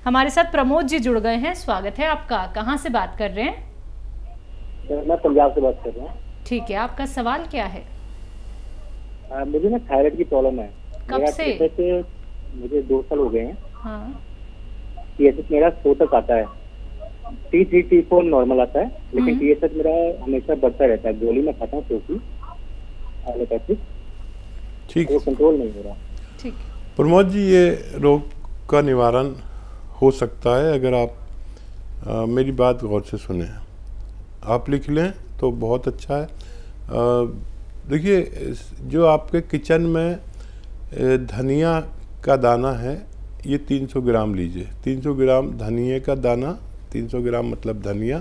हमारे साथ प्रमोद जी जुड़ गए हैं, स्वागत है आपका। कहाँ से बात कर रहे हैं? मैं पंजाब से बात कर रहा हूँ। ठीक है, आपका सवाल क्या है? मुझे ना थायराइड की प्रॉब्लम है। कब से? मुझे 2 साल हो गए हैं। हाँ। TSH मेरा 100 तक आता है, T3 T4 नॉर्मल आता है, लेकिन TSH मेरा हमेशा बढ़ता रहता है। गोली में खाता हूँ क्योंकि एलोपैथिक, ठीक, वो कंट्रोल नहीं हो रहा। ठीक। प्रमोद जी, ये रोग का निवारण हो सकता है अगर आप मेरी बात गौर से सुने। आप लिख लें तो बहुत अच्छा है। देखिए, जो आपके किचन में धनिया का दाना है, ये 300 ग्राम लीजिए। 300 ग्राम धनिया का दाना, 300 ग्राम मतलब धनिया,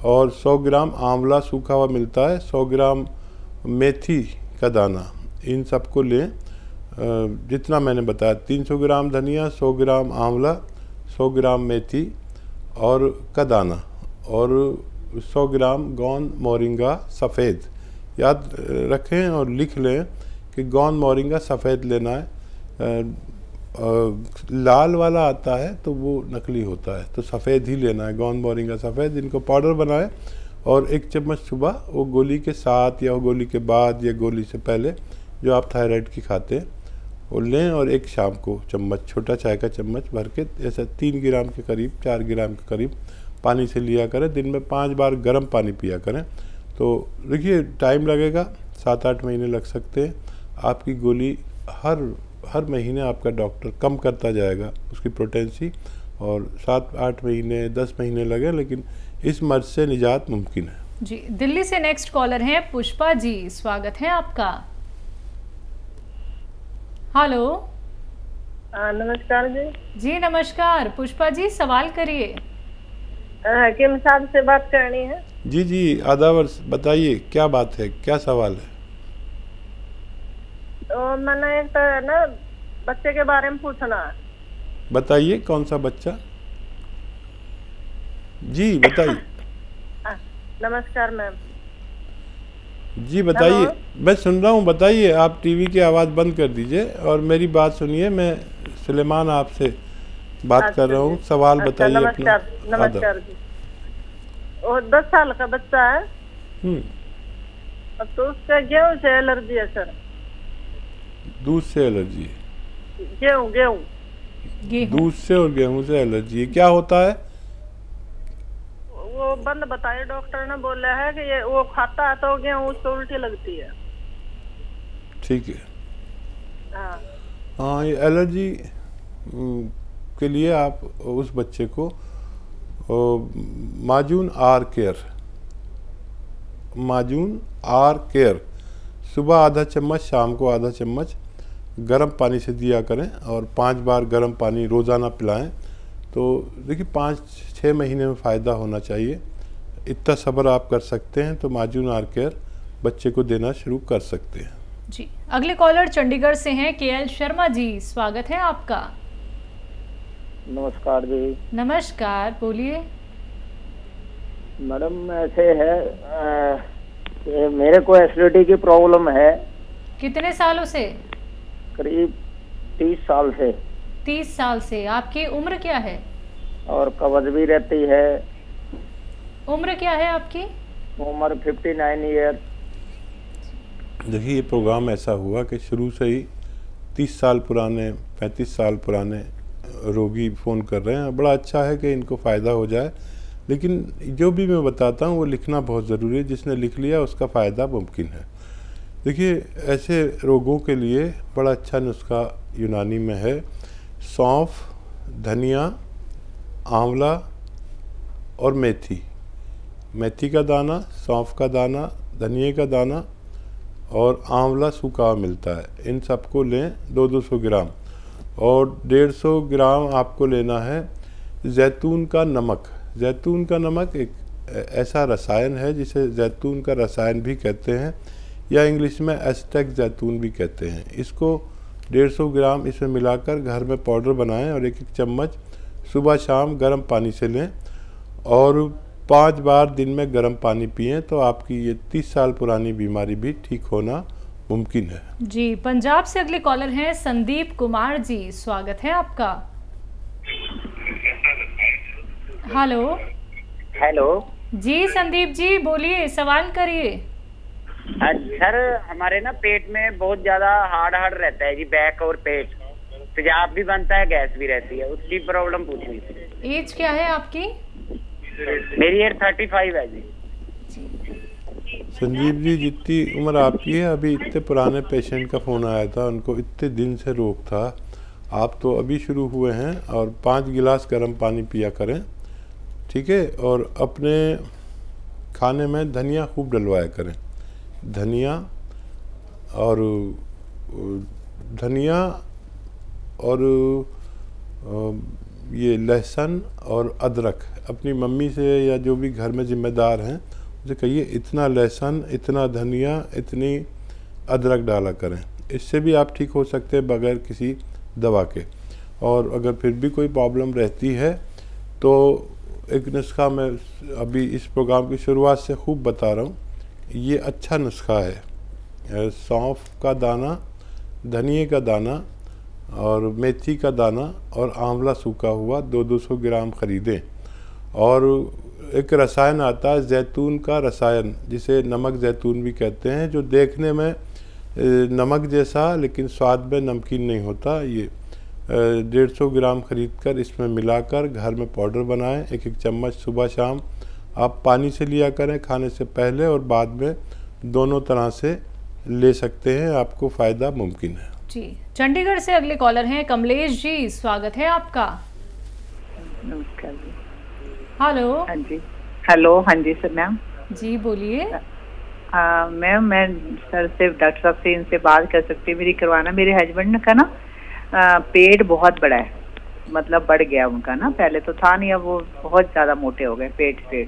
और 100 ग्राम आंवला सूखा हुआ मिलता है, 100 ग्राम मेथी का दाना, इन सबको लें। जितना मैंने बताया, 300 ग्राम धनिया, 100 ग्राम आंवला, 100 ग्राम मेथी और का दाना, और 100 ग्राम गोंद मोरिंगा सफ़ेद। याद रखें और लिख लें कि गोंद मोरिंगा सफ़ेद लेना है। लाल वाला आता है तो वो नकली होता है, तो सफ़ेद ही लेना है, गोंद मोरिंगा सफ़ेद। इनको पाउडर बनाएं और 1 चम्मच सुबह, वो गोली के साथ या गोली के बाद या गोली से पहले जो आप थायराइड की खाते हैं वो लें, और 1 शाम को चम्मच, छोटा चाय का चम्मच भर के, ऐसा 3 ग्राम के करीब, 4 ग्राम के करीब पानी से लिया करें। दिन में 5 बार गर्म पानी पिया करें। तो देखिए, टाइम लगेगा, 7-8 महीने लग सकते हैं। आपकी गोली हर महीने आपका डॉक्टर कम करता जाएगा उसकी पोटेंसी, और 7-8 महीने 10 महीने लगे, लेकिन इस मर्ज से निजात मुमकिन है। जी, दिल्ली से नेक्स्ट कॉलर हैं पुष्पा जी, स्वागत है आपका। हेलो। नमस्कार जी। जी नमस्कार पुष्पा जी, सवाल करिए। किम साहब से बात करनी है? जी जी, आदावर, बताइए क्या बात है, क्या सवाल है? तो मैंने एक तो ना बच्चे के बारे में पूछना है। बताइए, कौन सा बच्चा? जी बताइए। नमस्कार मैम। जी बताइए, मैं सुन रहा हूँ, बताइए। आप टीवी की आवाज़ बंद कर दीजिए और मेरी बात सुनिए। मैं सुलेमान आपसे बात कर रहा हूँ। सवाल बताइए अपना। नमस्कार जी। वो 10 साल का बच्चा है। अब तो उसका गेहूं से एलर्जी है सर। दूध से एलर्जी है? गेहूं दूध से और गेहूं से एलर्जी है। क्या होता है? वो बंद बताइए, डॉक्टर ने बोला है कि ये वो खाता है तो गेहूं उसको उल्टी लगती है। ठीक है। हाँ, ये एलर्जी के लिए आप उस बच्चे को माजून आर केयर सुबह आधा चम्मच, शाम को आधा चम्मच गर्म पानी से दिया करें, और 5 बार गर्म पानी रोज़ाना पिलाएं। तो देखिए, 5-6 महीने में फ़ायदा होना चाहिए। इतना सब्र आप कर सकते हैं तो माजून आर केयर बच्चे को देना शुरू कर सकते हैं। जी, अगले कॉलर चंडीगढ़ से हैं KL शर्मा जी, स्वागत है आपका। नमस्कार जी। नमस्कार, बोलिए। मैडम, ऐसे है मेरे को एसिडिटी की प्रॉब्लम है। कितने सालों से? करीब 30 साल से। 30 साल से। आपकी उम्र क्या है? और कब्ज भी रहती है। उम्र क्या है आपकी? उम्र 59 ईयर। देखिए, ये प्रोग्राम ऐसा हुआ कि शुरू से ही 30 साल पुराने, 35 साल पुराने रोगी फ़ोन कर रहे हैं। बड़ा अच्छा है कि इनको फ़ायदा हो जाए, लेकिन जो भी मैं बताता हूँ वो लिखना बहुत ज़रूरी है। जिसने लिख लिया उसका फ़ायदा मुमकिन है। देखिए, ऐसे रोगों के लिए बड़ा अच्छा नुस्खा यूनानी में है। सौंफ, धनिया, आंवला और मेथी का दाना, सौंफ का दाना, धनिए का दाना और आंवला सूखा मिलता है। इन सबको लें 200 ग्राम, और 150 ग्राम आपको लेना है जैतून का नमक। जैतून का नमक एक ऐसा रसायन है जिसे जैतून का रसायन भी कहते हैं, या इंग्लिश में एस्टेक जैतून भी कहते हैं। इसको 150 ग्राम इसमें मिलाकर घर में पाउडर बनाएं, और 1-1 चम्मच सुबह शाम गर्म पानी से लें, और 5 बार दिन में गर्म पानी पिएं। तो आपकी ये 30 साल पुरानी बीमारी भी ठीक होना मुमकिन है। जी, पंजाब से अगले कॉलर हैं संदीप कुमार जी, स्वागत है आपका। हेलो। हेलो जी संदीप जी बोलिए, सवाल करिए। सर, हमारे ना पेट में बहुत ज्यादा हार्ड हार्ड रहता है जी, बैक और पेट, तेजाब भी बनता है, गैस भी रहती है, उसकी प्रॉब्लम पूछनी थी। एज क्या है आपकी? मेरी एज 35 है जी। संजीव जी, जितनी उम्र आपकी है, अभी इतने पुराने पेशेंट का फ़ोन आया था, उनको इतने दिन से रोग था। आप तो अभी शुरू हुए हैं, और 5 गिलास गर्म पानी पिया करें, ठीक है। और अपने खाने में धनिया खूब डलवाया करें, धनिया और ये लहसुन और अदरक। अपनी मम्मी से या जो भी घर में ज़िम्मेदार हैं उसे कहिए, इतना लहसुन, इतना धनिया, इतनी अदरक डाला करें। इससे भी आप ठीक हो सकते हैं बगैर किसी दवा के। और अगर फिर भी कोई प्रॉब्लम रहती है तो एक नुस्खा मैं अभी इस प्रोग्राम की शुरुआत से खूब बता रहा हूँ, ये अच्छा नुस्खा है। सौंफ का दाना, धनिए का दाना और मेथी का दाना और आंवला सूखा हुआ 200 ग्राम ख़रीदें। और एक रसायन आता है जैतून का रसायन, जिसे नमक जैतून भी कहते हैं, जो देखने में नमक जैसा लेकिन स्वाद में नमकीन नहीं होता। ये 150 ग्राम ख़रीद कर इसमें मिलाकर घर में पाउडर बनाएं। 1-1 चम्मच सुबह शाम आप पानी से लिया करें, खाने से पहले और बाद में, दोनों तरह से ले सकते हैं, आपको फ़ायदा मुमकिन है जी। चंडीगढ़ से अगले कॉलर हैं कमलेश जी, स्वागत है आपका। नमस्कार जी। हेलो। हाँ जी, हेलो। हाँ जी सर, मैम जी बोलिए। मैम, मैं सर से, डॉक्टर साहब से इनसे बात कर सकती हूँ? मेरी करवाना, मेरे हस्बैंड का ना पेट बहुत बड़ा है, मतलब बढ़ गया उनका ना, पहले तो था नहीं, अब वो बहुत ज्यादा मोटे हो गए पेट से।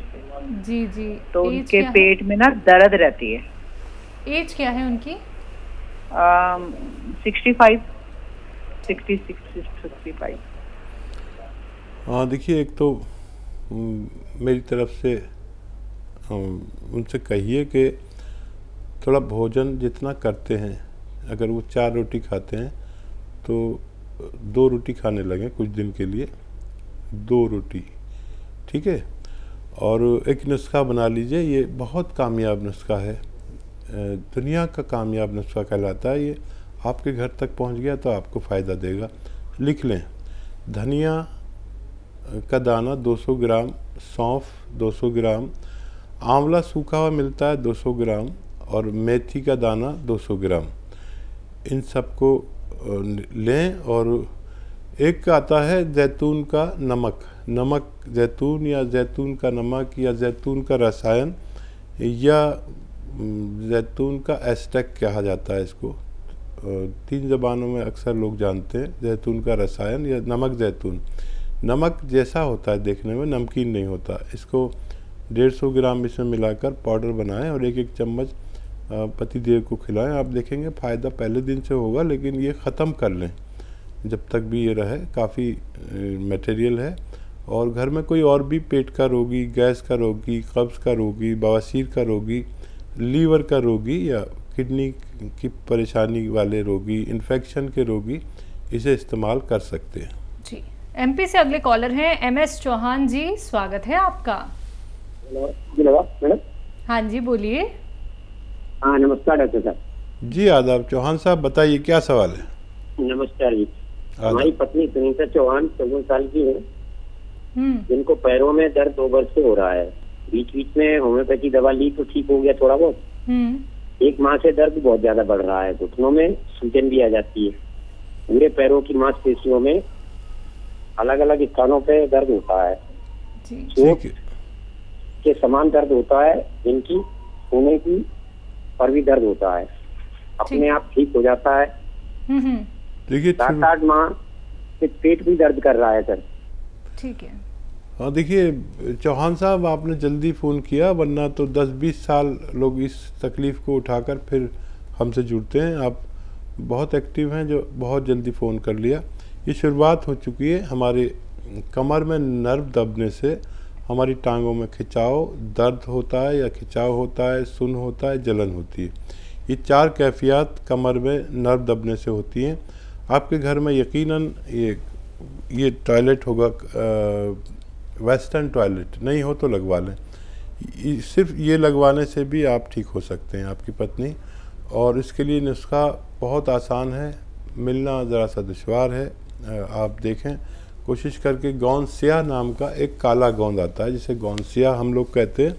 जी जी। तो उनके पेट में ना दर्द रहती है। एज क्या है उनकी? 65, 66, 65। हाँ, देखिए, एक तो मेरी तरफ से उनसे कहिए कि थोड़ा भोजन जितना करते हैं, अगर वो 4 रोटी खाते हैं तो 2 रोटी खाने लगें कुछ दिन के लिए, 2 रोटी, ठीक है। और एक नुस्खा बना लीजिए, ये बहुत कामयाब नुस्खा है, दुनिया का कामयाब नुस्खा कहलाता है। ये आपके घर तक पहुंच गया तो आपको फ़ायदा देगा। लिख लें, धनिया का दाना 200 ग्राम, सौंफ 200 ग्राम, आंवला सूखा हुआ मिलता है 200 ग्राम, और मेथी का दाना 200 ग्राम। इन सबको लें। और एक आता है जैतून का नमक, नमक जैतून या जैतून का नमक या जैतून का रसायन या जैतून का एस्टेक कहा जाता है इसको, 3 ज़बानों में अक्सर लोग जानते हैं, जैतून का रसायन या नमक जैतून। नमक जैसा होता है देखने में, नमकीन नहीं होता। इसको 150 ग्राम इसमें मिलाकर पाउडर बनाएं और 1-1 चम्मच पति देव को खिलाएं। आप देखेंगे फ़ायदा पहले दिन से होगा, लेकिन ये ख़त्म कर लें जब तक भी ये रहे, काफ़ी मटेरियल है। और घर में कोई और भी पेट का रोगी, गैस का रोगी, कब्ज़ का रोगी, बवासीर का रोगी, लीवर का रोगी या किडनी की परेशानी वाले रोगी, इन्फेक्शन के रोगी इसे इस्तेमाल कर सकते हैं। जी। एमपी से अगले कॉलर हैं MS चौहान जी, स्वागत है आपका। मैडम। हाँ जी बोलिए। हाँ, नमस्कार डॉक्टर साहब। जी आदाब। चौहान साहब बताइए, क्या सवाल है? नमस्कार जी। हमारी पत्नी सुनीता चौहान 14 साल की है, जिनको पैरों में दर्द 2 वर्ष से हो रहा है। बीच बीच में होम्योपैथी दवा ली तो ठीक हो गया थोड़ा बहुत। 1 माह से दर्द बहुत ज्यादा बढ़ रहा है, घुटनों में सूजन भी आ जाती है, पूरे पैरों की मांसपेशियों में अलग अलग स्थानों पे दर्द होता है, चोट के समान दर्द होता है, इनकी होने की पर भी दर्द होता है, अपने आप ठीक हो जाता है। देखिए 7-8 माह से पेट भी दर्द कर रहा है सर। ठीक है। हाँ, देखिए चौहान साहब, आपने जल्दी फ़ोन किया, वरना तो 10-20 साल लोग इस तकलीफ़ को उठाकर फिर हमसे जुड़ते हैं। आप बहुत एक्टिव हैं जो बहुत जल्दी फ़ोन कर लिया। ये शुरुआत हो चुकी है। हमारे कमर में नर्व दबने से हमारी टांगों में खिंचाव, दर्द होता है या खिंचाव होता है, सुन होता है, जलन होती है। ये 4 कैफियत कमर में नर्व दबने से होती हैं। आपके घर में यकीनन ये टॉयलेट होगा वेस्टर्न टॉयलेट नहीं हो तो लगवा लें। सिर्फ ये लगवाने से भी आप ठीक हो सकते हैं आपकी पत्नी। और इसके लिए नुस्खा बहुत आसान है, मिलना ज़रा सा दुश्वार है। आप देखें कोशिश करके, गोंद स्याह नाम का एक काला गोंद आता है जिसे गोंद स्याह हम लोग कहते हैं।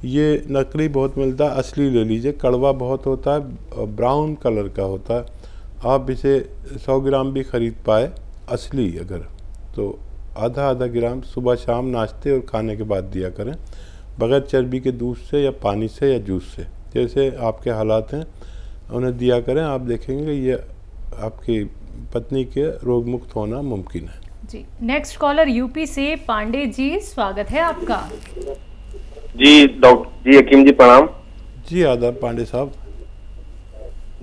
ये नकली बहुत मिलता है, असली ले लीजिए। कड़वा बहुत होता है, ब्राउन कलर का होता है। आप इसे 100 ग्राम भी ख़रीद पाए असली अगर, तो आधा ग्राम सुबह शाम नाश्ते और खाने के बाद दिया करें, बग़ैर चर्बी के दूध से या पानी से या जूस से, जैसे आपके हालात हैं उन्हें दिया करें। आप देखेंगे ये आपकी पत्नी के रोग मुक्त होना मुमकिन है। जी, नेक्स्ट कॉलर यूपी से पांडे जी, स्वागत है आपका। जी डॉक्टर जी, हकीम जी प्रणाम। जी आदाब पांडे साहब।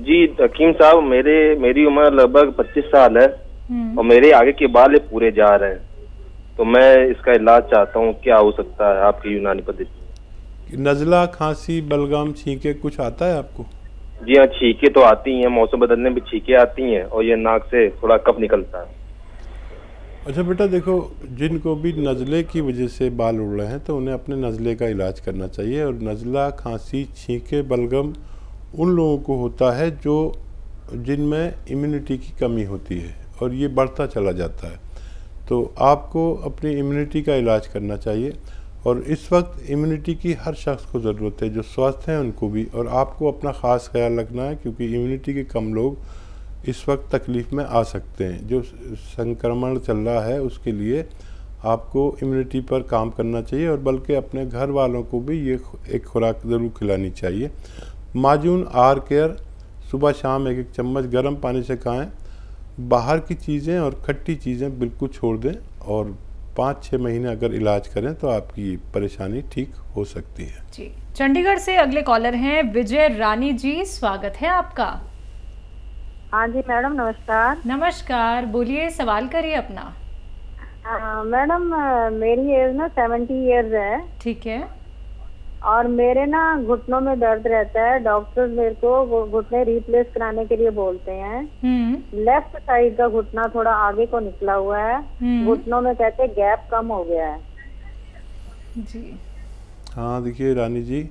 जी हकीम साहब, मेरी उम्र लगभग 25 साल है और मेरे आगे के बाल पूरे जा रहे हैं, तो मैं इसका इलाज चाहता हूँ, क्या हो सकता है आपकी यूनानी पद्धति? नज़ला, खांसी, बलगम, छींके कुछ आता है आपको? जी हाँ, छींके तो आती हैं, मौसम बदलने में छींके आती हैं और ये नाक से थोड़ा कफ निकलता है। अच्छा बेटा देखो, जिनको भी नज़ले की वजह से बाल उड़ रहे हैं तो उन्हें अपने नज़ले का इलाज करना चाहिए। और नज़ला, खांसी, छींके, बलगम उन लोगों को होता है जिनमें इम्यूनिटी की कमी होती है और ये बढ़ता चला जाता है। तो आपको अपनी इम्यूनिटी का इलाज करना चाहिए। और इस वक्त इम्यूनिटी की हर शख्स को ज़रूरत है, जो स्वस्थ हैं उनको भी। और आपको अपना ख़ास ख्याल रखना है, क्योंकि इम्यूनिटी के कम लोग इस वक्त तकलीफ़ में आ सकते हैं। जो संक्रमण चल रहा है उसके लिए आपको इम्यूनिटी पर काम करना चाहिए, और बल्कि अपने घर वालों को भी ये एक खुराक ज़रूर खिलानी चाहिए। माजून आर केयर सुबह शाम 1-1 चम्मच गर्म पानी से खाएं। बाहर की चीज़ें और खट्टी चीज़ें बिल्कुल छोड़ दें, और 5-6 महीने अगर इलाज करें तो आपकी परेशानी ठीक हो सकती है। जी, चंडीगढ़ से अगले कॉलर हैं विजय रानी जी, स्वागत है आपका। हाँ जी मैडम, नमस्कार। नमस्कार, बोलिए, सवाल करिए अपना। मैडम मेरी एज ना 70 इयर्स है। ठीक है। और मेरे ना घुटनों में दर्द रहता है। डॉक्टर मेरे को घुटने रिप्लेस कराने के लिए बोलते हैं। लेफ्ट साइड का घुटना थोड़ा आगे को निकला हुआ है। घुटनों में कहते हैं गैप कम हो गया है। जी हाँ देखिए रानी जी,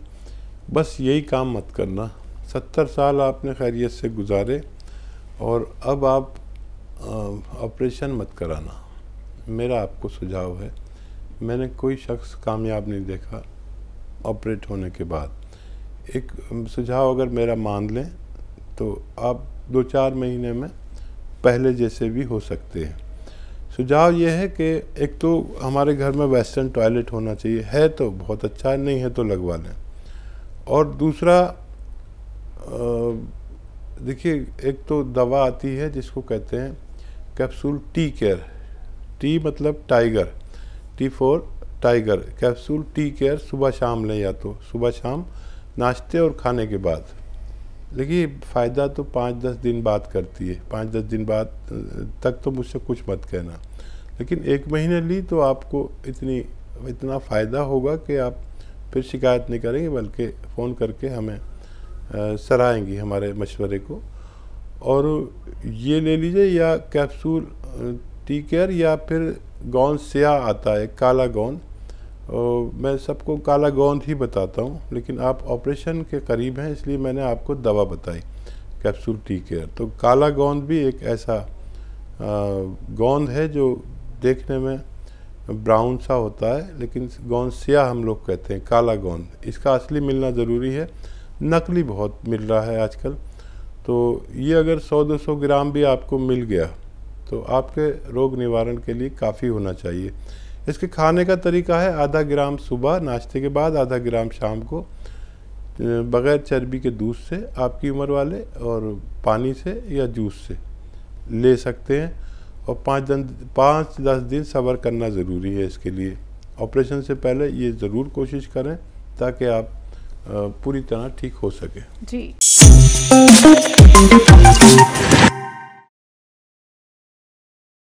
बस यही काम मत करना। 70 साल आपने खैरियत से गुजारे और अब आप ऑपरेशन मत कराना। मेरा आपको सुझाव है, मैंने कोई शख्स कामयाब नहीं देखा ऑपरेट होने के बाद। एक सुझाव अगर मेरा मान लें तो आप 2-4 महीने में पहले जैसे भी हो सकते हैं। सुझाव यह है कि एक तो हमारे घर में वेस्टर्न टॉयलेट होना चाहिए, है तो बहुत अच्छा है, नहीं है तो लगवा लें। और दूसरा देखिए, एक तो दवा आती है जिसको कहते हैं कैप्सूल टी केयर। टी मतलब tiger, T for tiger. Capsule tea care सुबह शाम लें, या तो सुबह शाम नाश्ते और खाने के बाद। देखिए फ़ायदा तो 5-10 दिन बाद करती है, 5-10 दिन बाद तक तो मुझसे कुछ मत कहना, लेकिन 1 महीने ली तो आपको इतना फ़ायदा होगा कि आप फिर शिकायत नहीं करेंगे, बल्कि फ़ोन करके हमें सराहेंगी हमारे मशवरे को। और ये ले लीजिए, या कैप्सूल टी केयर, या फिर गोंद स्याह आता है, काला गोंद। मैं सबको काला गोंद ही बताता हूँ, लेकिन आप ऑपरेशन के करीब हैं इसलिए मैंने आपको दवा बताई कैप्सूल टी केयर। तो काला गोंद भी एक ऐसा गोंद है जो देखने में ब्राउन सा होता है, लेकिन गोंद स्याह हम लोग कहते हैं, काला गोंद। इसका असली मिलना ज़रूरी है, नकली बहुत मिल रहा है आजकल। तो ये अगर 100-200 ग्राम भी आपको मिल गया तो आपके रोग निवारण के लिए काफ़ी होना चाहिए। इसके खाने का तरीका है, आधा ग्राम सुबह नाश्ते के बाद, आधा ग्राम शाम को, बग़ैर चर्बी के दूध से आपकी उम्र वाले, और पानी से या जूस से ले सकते हैं। और 5-10 दिन सब्र करना ज़रूरी है इसके लिए। ऑपरेशन से पहले ये ज़रूर कोशिश करें ताकि आप पूरी तरह ठीक हो सके। जी।